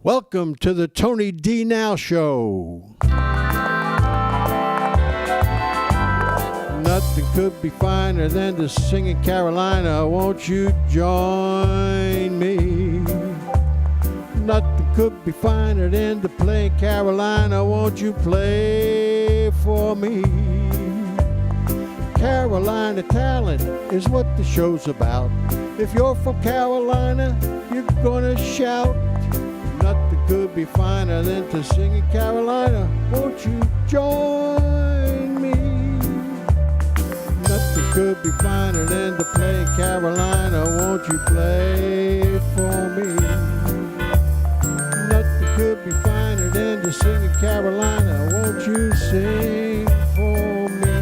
Welcome to the Tony D. Now Show. Nothing could be finer than to sing in Carolina. Won't you join me? Nothing could be finer than to play in Carolina. Won't you play for me? Carolina talent is what the show's about. If you're from Carolina, you're gonna shout. Nothing could be finer than to sing in Carolina. Won't you join me? Nothing could be finer than to play in Carolina. Won't you play for me? Nothing could be finer than to sing in Carolina. Won't you sing for me?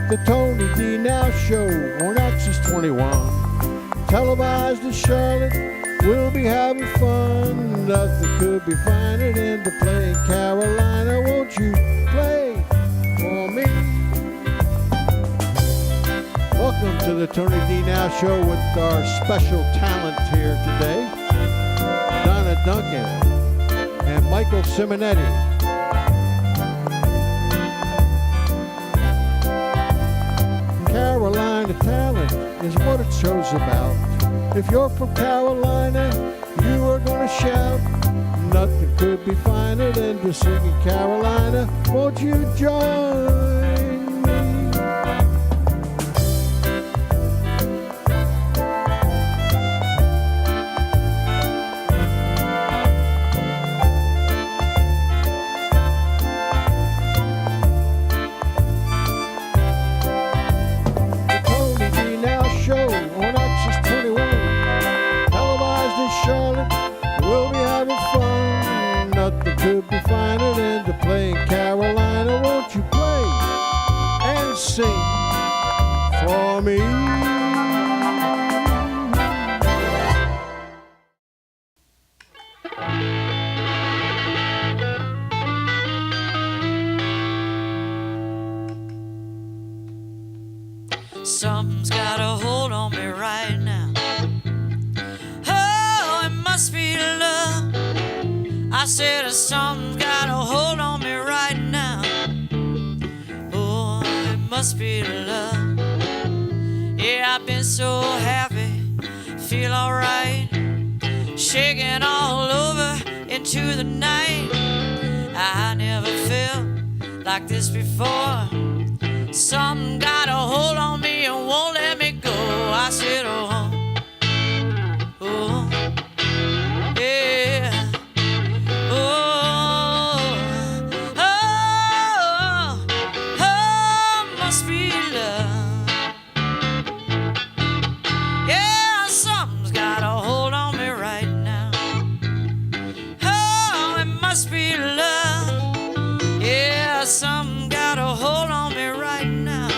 The Tony D. Now Show on Access 21. Televised in Charlotte. We'll be having fun. Nothing could be finer than to play in Carolina. Won't you play for me? Welcome to the Tony D. Now Show with our special talent here today, Donna Duncan and Michael Simonetti. Carolina talent is what it show's about. If you're from Carolina, you are gonna shout. Nothing could be finer than to sing in Carolina. Won't you join me? The Tony D. Now Show on Access 21. Charlotte, we'll be having fun. Nothing could be finer than to play in Carolina. Won't you play and sing for me? Something's got a hold on me right now. Must be love. I said something's got a hold on me right now. Oh, it must be love. Yeah, I've been so happy, feel alright, shaking all over into the night. I never felt like this before. Something got a hold on me and won't let me go. I said, oh, oh. Yeah. Oh, oh, oh, must be love. Yeah, something's got a hold on me right now. Oh, it must be love. Yeah, something got a hold on me right now.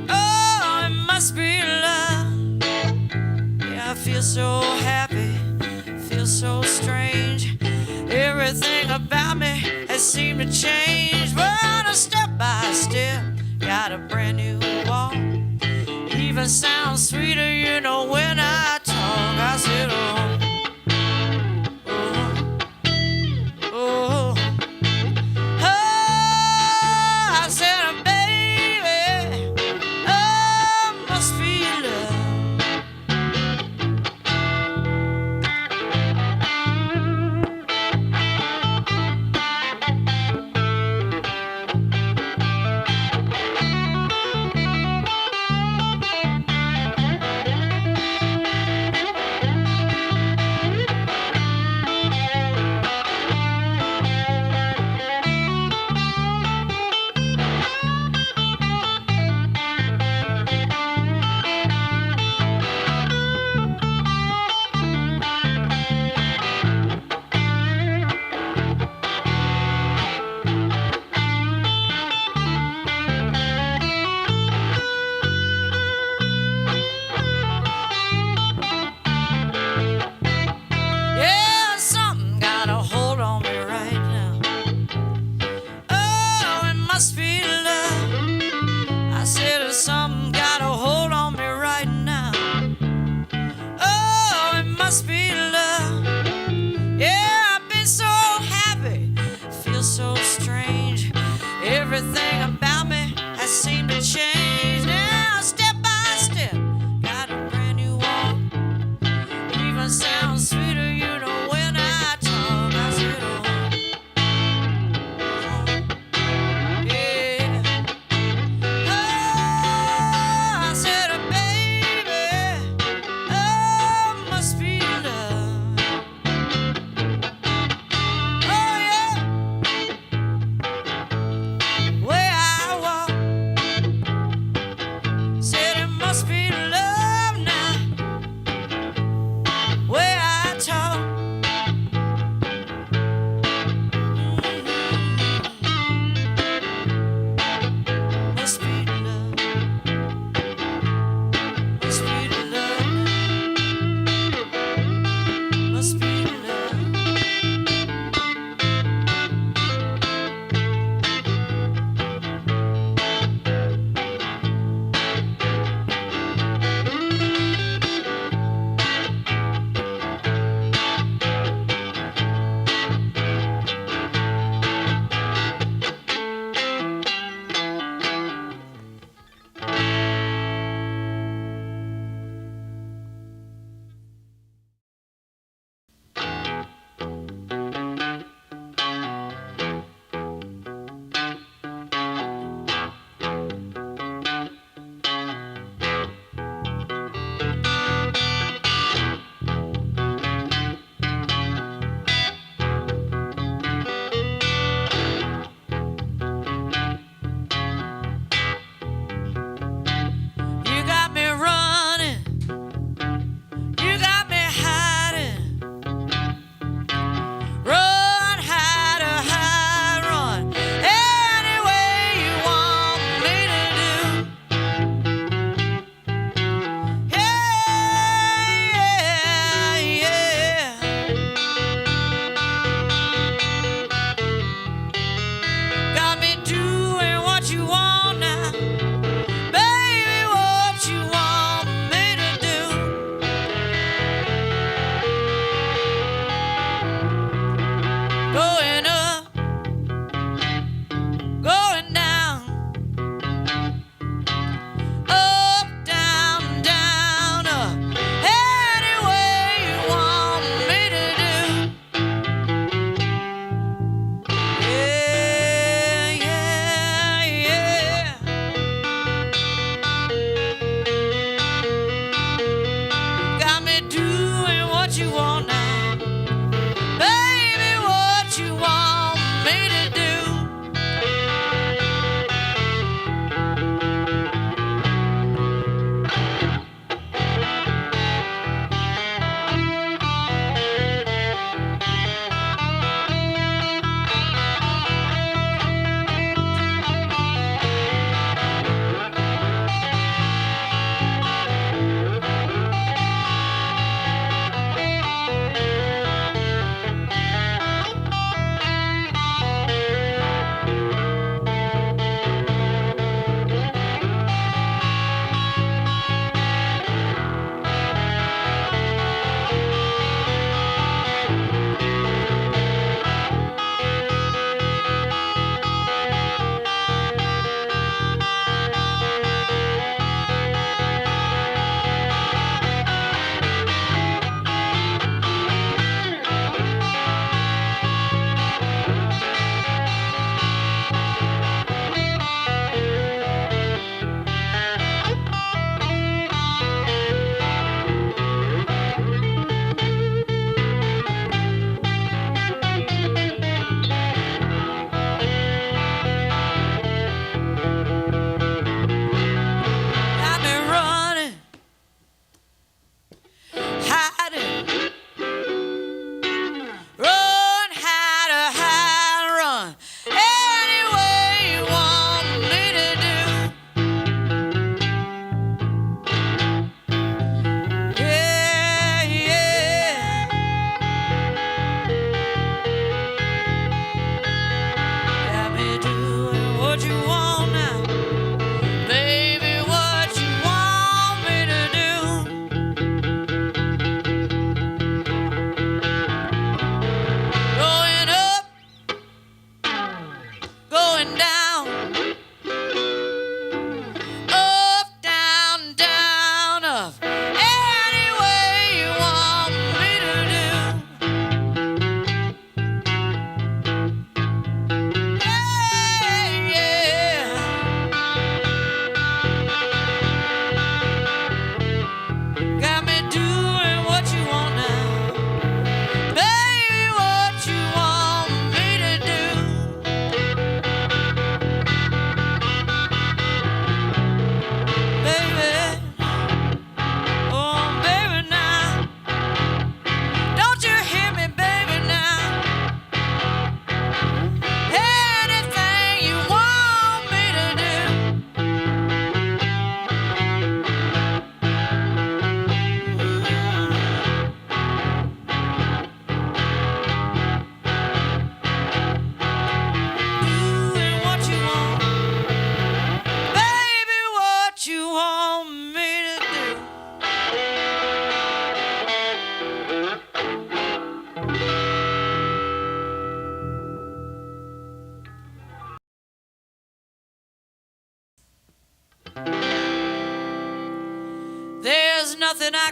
Oh, it must be love. Yeah, I feel so happy, so strange. Everything about me has seemed to change. But step by step, got a brand new walk. Even sounds sweeter, you know, when I talk. I said, oh, oh, oh, oh. I said, baby, oh, must be love.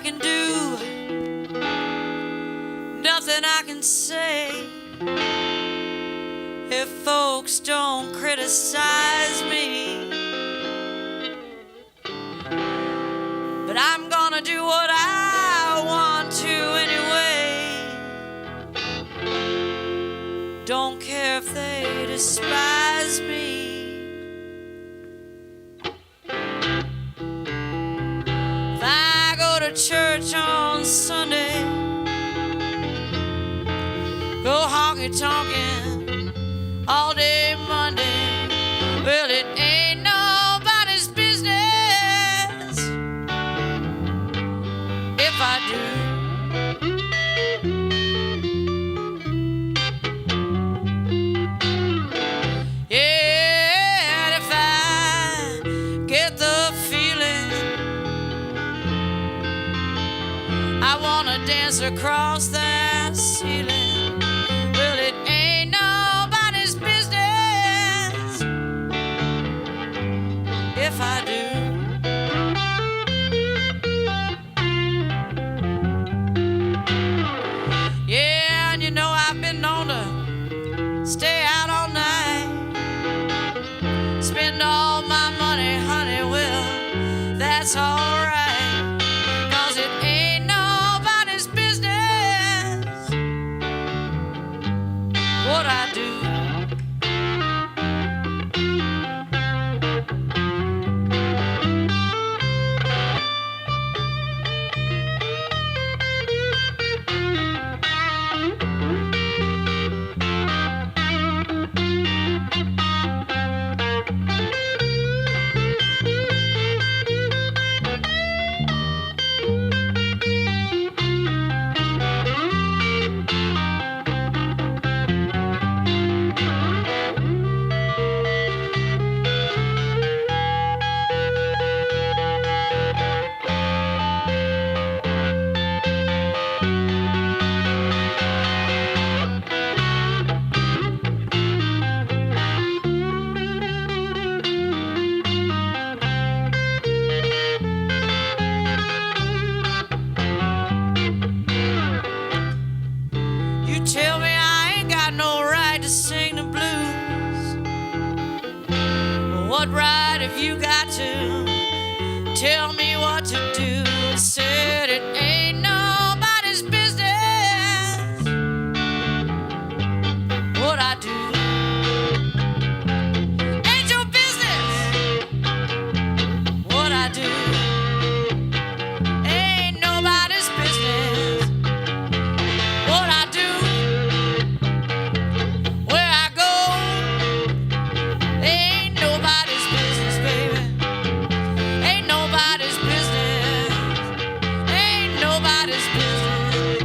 can do, nothing I can say if folks don't criticize me. But I'm gonna do what I want to anyway. Don't care if they despise me. If I go to church on Sunday, go honky-tonkin' all day Monday, well, it ain't nobody's business if I do. Yeah, and if I get the feeling I wanna dance across that ceiling, well, it ain't nobody's business if I do. Yeah, and you know I've been known to stay out all night, spend all my money, honey, well, that's alright, 'cause it ain't nobody's business what I do. You tell me I ain't got no right to sing the blues. Well, what right have you got to tell me what to do? I said it ain't nobody's business what I do. Ain't your business what I do. Ain't nobody's business what I do. Where I go, ain't nobody's business, baby. Ain't nobody's business. Ain't nobody's business.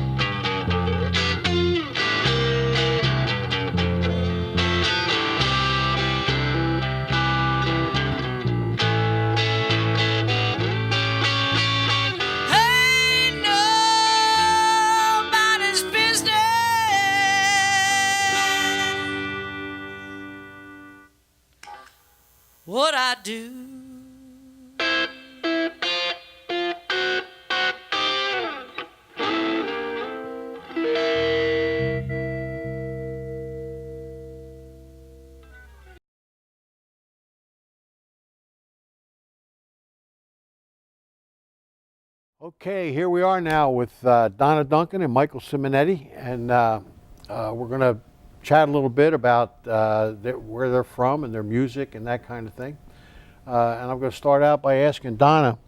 Ain't nobody's business what I do. Okay, here we are now with Donna Duncan and Michael Simonetti, and we're going to chat a little bit about where they're from and their music and that kind of thing. And I'm going to start out by asking Donna,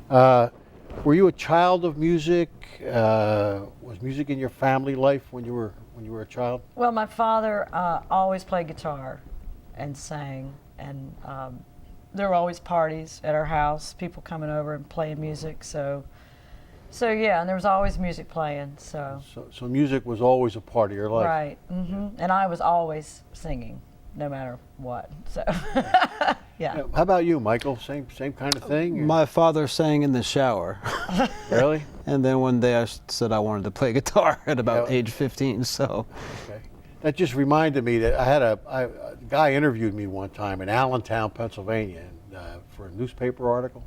were you a child of music? Was music in your family life when you were a child? Well, my father always played guitar and sang, and there were always parties at our house, people coming over and playing music. So yeah, and there was always music playing. So music was always a part of your life. right, and I was always singing, no matter what. So yeah. How about you, Michael? Same kind of thing? or- My father sang in the shower. Really? And then one day I said I wanted to play guitar at about Yeah. age 15, so. Okay. That just reminded me that a guy interviewed me one time in Allentown, Pennsylvania, for a newspaper article.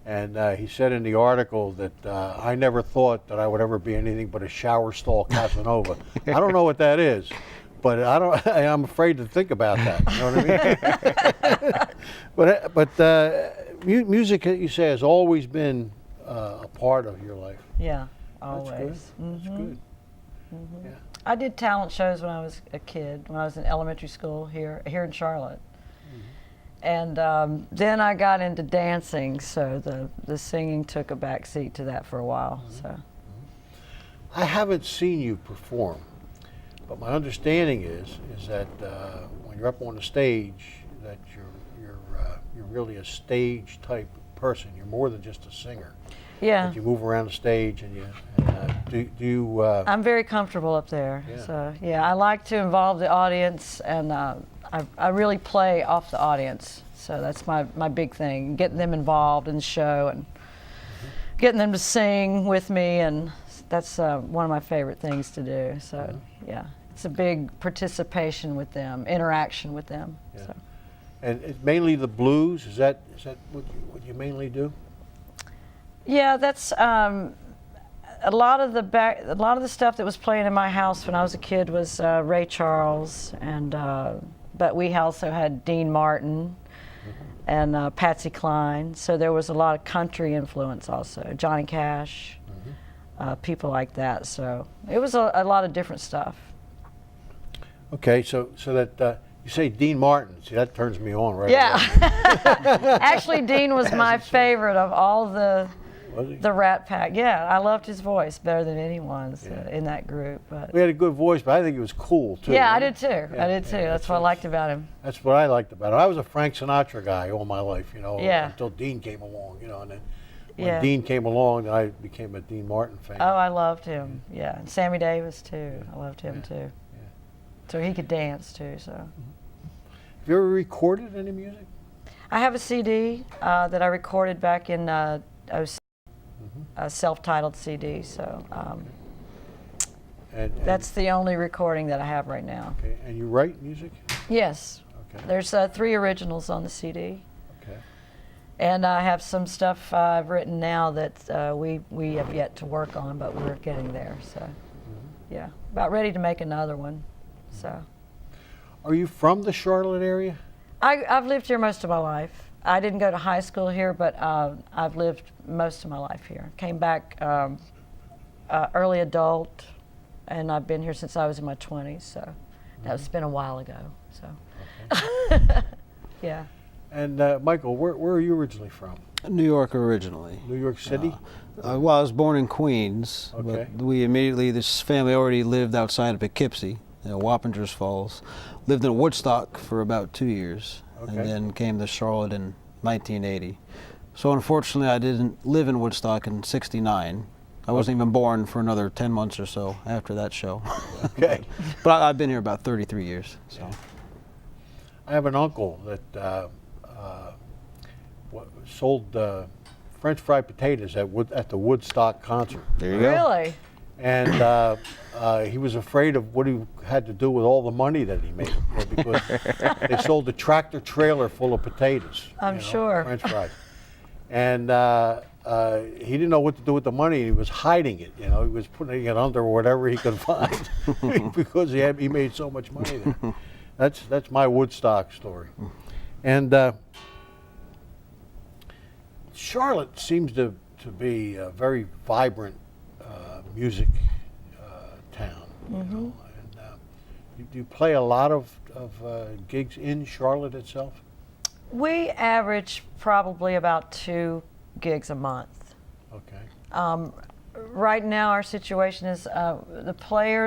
And he said in the article that I never thought that I would ever be anything but a shower stall Casanova. I don't know what that is, but I'm afraid to think about that. You know what I mean? but music, you say, has always been a part of your life. Yeah, That's always. good. That's good. Yeah. I did talent shows when I was a kid, when I was in elementary school here in Charlotte. And then I got into dancing, so the singing took a back seat to that for a while. So I haven't seen you perform, but my understanding is that when you're up on the stage, that you're really a stage type person. You're more than just a singer. yeah, That you move around the stage, and do you? I'm very comfortable up there. Yeah. So yeah, I like to involve the audience, and I really play off the audience. So that's my big thing, getting them involved in the show and getting them to sing with me, and that's one of my favorite things to do. So yeah, it's a big participation with them, interaction with them. Yeah. So. And it's mainly the blues. Is that what you mainly do? Yeah, that's a lot of the stuff that was playing in my house when I was a kid was Ray Charles, and but we also had Dean Martin and Patsy Cline. So there was a lot of country influence also, Johnny Cash, people like that. So it was a lot of different stuff. Okay, so that you say Dean Martin. See, that turns me on right Yeah. away. Actually, Dean was my favorite of all the Was he? Rat Pack. Yeah, I loved his voice better than anyone's Yeah. in that group. But We had a good voice, but I think he was cool too. yeah, I wasn't did too. he? I did too. That's what I liked about him. That's what I liked about it. I was a Frank Sinatra guy all my life, Yeah. until Dean came along, and then when Yeah. Dean came along, I became a Dean Martin fan. Oh, I loved him. Yeah, and Sammy Davis too. I loved him too. So he could dance too. So Have you ever recorded any music? I have a CD that I recorded back in '06, a self-titled CD. So And that's the only recording that I have right now. okay. And you write music? Yes, Okay. there's 3 originals on the CD. Okay. And I have some stuff I've written now that we have yet to work on, but we're getting there. So, yeah, about ready to make another one. So, Are you from the Charlotte area? I've lived here most of my life. I didn't go to high school here, but I've lived most of my life here. Came back early adult, and I've been here since I was in my 20s. So, that's been a while ago. So, yeah. And Michael, where are you originally from? New York originally. New York City? Well, I was born in Queens, Okay. but this family already lived outside of Poughkeepsie, Wappingers Falls. Lived in Woodstock for about 2 years, Okay. and then came to Charlotte in 1980. So unfortunately, I didn't live in Woodstock in '69. I wasn't even born for another 10 months or so after that show. Okay. But I've been here about 33 years. So. I have an uncle that sold French fried potatoes at the Woodstock concert. There you go. Really? And he was afraid of what he had to do with all the money that he made, because they sold a tractor trailer full of potatoes. I'm sure. French fries. And he didn't know what to do with the money. He was hiding it. He was putting it under whatever he could find because he made so much money there. That's my Woodstock story. And Charlotte seems to be a very vibrant music town. And do you play a lot of gigs in Charlotte itself? We average probably about 2 gigs a month. Okay. Right now, our situation is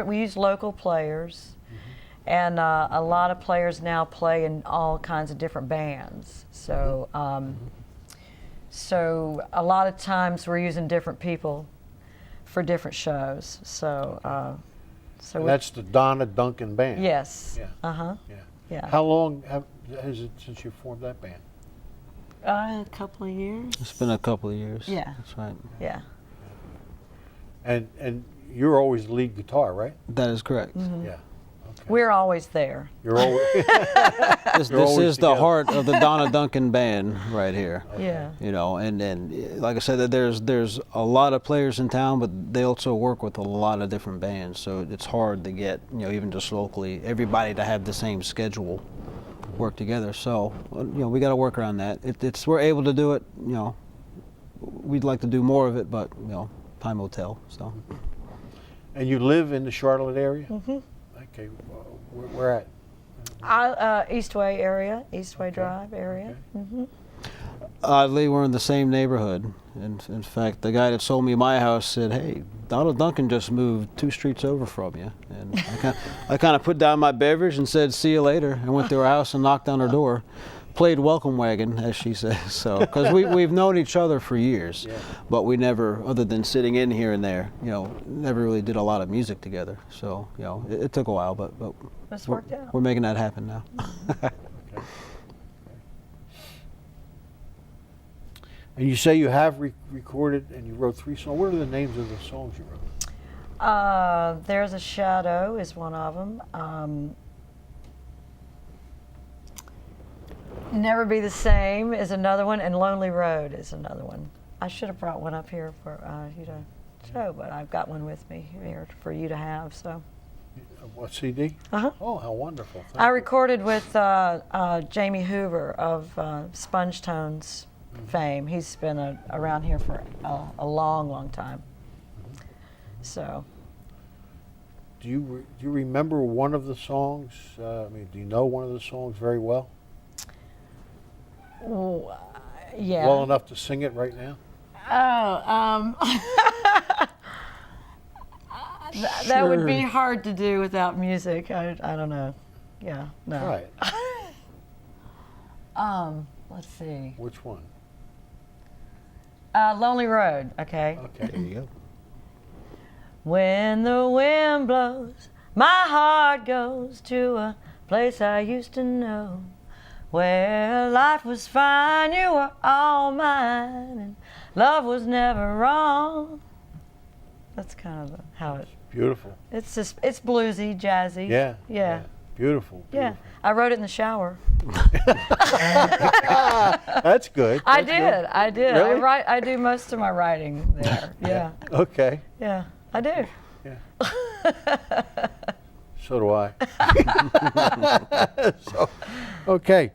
we use local players, and a lot of players now play in all kinds of different bands. So, so a lot of times we're using different people for different shows. So, And that's the Donna Duncan band. yes. Yeah. Yeah. Yeah. How long has it since you formed that band? A couple of years. It's been a couple of years. Yeah. That's right. Yeah. And you're always lead guitar, right? That is correct. Yeah. Okay. We're always there. You're always, This always is the together. heart of the Donna Duncan band right here. Yeah. You know, and like I said, that there's a lot of players in town, but they also work with a lot of different bands. So it's hard to get, you know, even just locally, everybody to have the same schedule, work together. So you know, we got to work around that. It's we're able to do it. You know, we'd like to do more of it, but you know, time will tell. So. and you live in the Charlotte area? Mm-hmm. Okay, where at? Eastway area, Eastway Okay. Drive area. Okay. Hmm. Oddly, we're in the same neighborhood. And in fact, the guy that sold me my house said, "Hey, Donna Duncan just moved 2 streets over from you." And I kind of put down my beverage and said, "See you later." I went to her house and knocked on her door, played welcome wagon, as she says. So, because we've known each other for years, Yeah. but we never, other than sitting in here and there, you know, never really did a lot of music together. So, you know, it took a while, but It's we're, worked out. we're making that happen now. Okay. And you say you have recorded and you wrote 3 songs. What are the names of the songs you wrote? There's a Shadow is one of them. Never Be the Same is another one, and Lonely Road is another one. I should have brought one up here for you to show, but I've got one with me here for you to have. So. What CD? Uh-huh. Oh, how wonderful. Thank I you. recorded with Jamie Hoover of Sponge Tones fame. He's been around here for a long, long time. So. Do you remember one of the songs? I mean, do you know one of the songs very well? Ooh, yeah. Well enough to sing it right now? That would be Sure. hard to do without music. I don't know. Yeah, no. Right. Let's see. Which one? Lonely Road, okay. Okay. There you go. When the wind blows, my heart goes to a place I used to know, where life was fine, you were all mine, and love was never wrong. That's kind of how it. Beautiful. It's bluesy, jazzy. Yeah. Yeah. Beautiful. Yeah. I wrote it in the shower. That's good. I That's good. did. I did. Really? I do most of my writing there. Yeah. Okay. Yeah. I do. So do I. So, okay.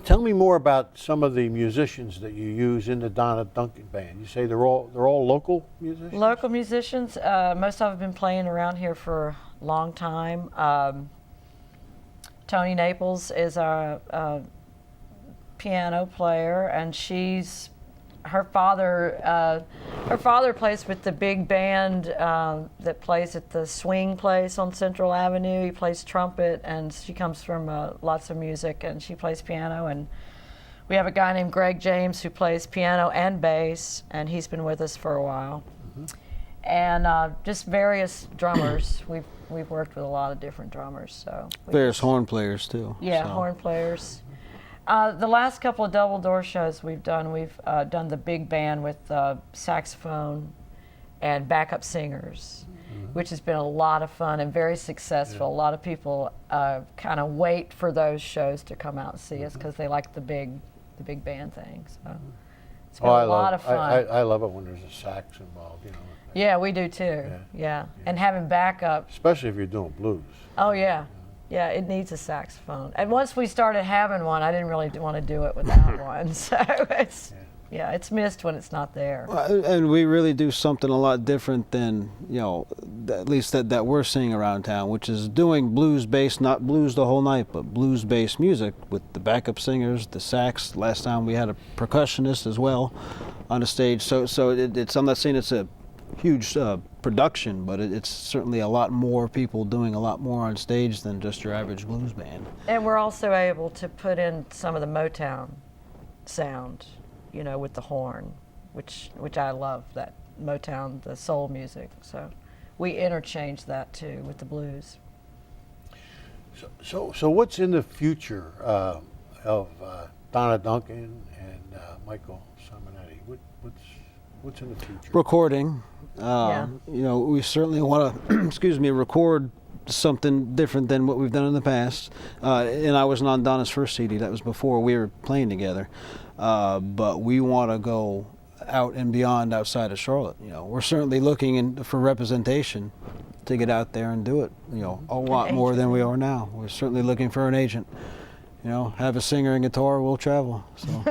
Tell me more about some of the musicians that you use in the Donna Duncan band. You say they're all local musicians? Local musicians. Most of them have been playing around here for a long time. Tony Naples is our piano player, and her father plays with the big band that plays at the Swing Place on Central Avenue. He plays trumpet, and she comes from lots of music, and she plays piano. And we have a guy named Greg James who plays piano and bass, and he's been with us for a while. And just various drummers. We've worked with a lot of different drummers. So There's horn players too. yeah, so. horn players. The last couple of double door shows we've done the big band with saxophone and backup singers, which has been a lot of fun and very successful. A lot of people kind of wait for those shows to come out and see us because they like the big band thing. So it's been a lot of fun. I love it when there's a sax involved, you know. Yeah, we do too. Yeah. And having backup. Especially if you're doing blues. Oh yeah. Yeah, it needs a saxophone. And once we started having one, I didn't really want to do it without one. So it's missed when it's not there. And we really do something a lot different than, you know, at least that we're seeing around town, which is doing blues-based, not blues the whole night, but blues-based music with the backup singers, the sax. Last time we had a percussionist as well on the stage. So it's, I'm not saying it's a huge production, but it's certainly a lot more people doing a lot more on stage than just your average blues band. And we're also able to put in some of the Motown sound, you know, with the horn, which I love, that Motown, the soul music. So we interchange that too with the blues. So what's in the future of Donna Duncan and Michael Simonetti? What's in the future? Recording. Yeah. You know, we certainly want to, excuse me, record something different than what we've done in the past. And I wasn't on Donna's first CD. That was before we were playing together. But we want to go out and beyond outside of Charlotte. You know, we're certainly looking for representation to get out there and do it. You know, a lot more than we are now. We're certainly looking for an agent. You know, have a singer and guitar, we'll travel. So.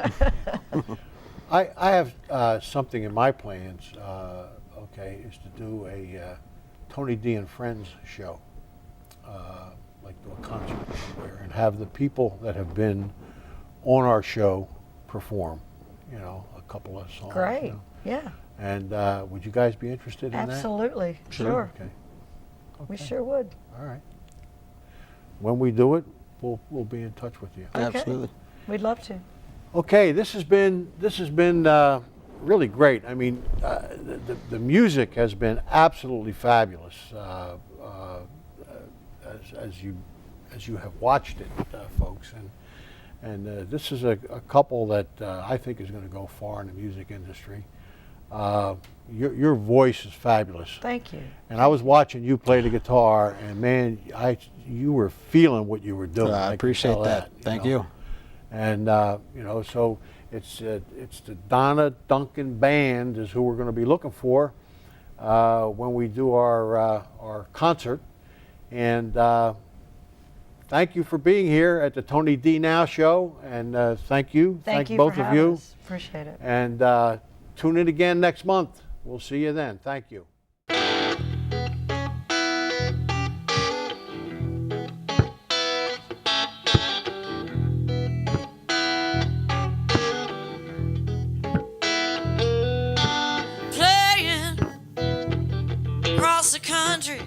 I have something in my plans, okay, is to do a Tony D and Friends show, like do a concert somewhere, and have the people that have been on our show perform, you know, a couple of songs. Great. You know. Yeah. And would you guys be interested in that? Absolutely. Sure. Okay. We sure would. All right. When we do it, we'll be in touch with you. Okay. Absolutely. We'd love to. Okay, this has been really great. I mean, the music has been absolutely fabulous as you have watched it, folks. And this is a couple that I think is going to go far in the music industry. Your voice is fabulous. Thank you. And I was watching you play the guitar, and man, you were feeling what you were doing. I appreciate that. Thank you. And you know, so it's the Donna Duncan Band is who we're going to be looking for when we do our concert. And thank you for being here at the Tony D Now Show. And thank you. Thank you both for of having you. us. Appreciate it. And tune in again next month. We'll see you then. Thank you. Playing across the country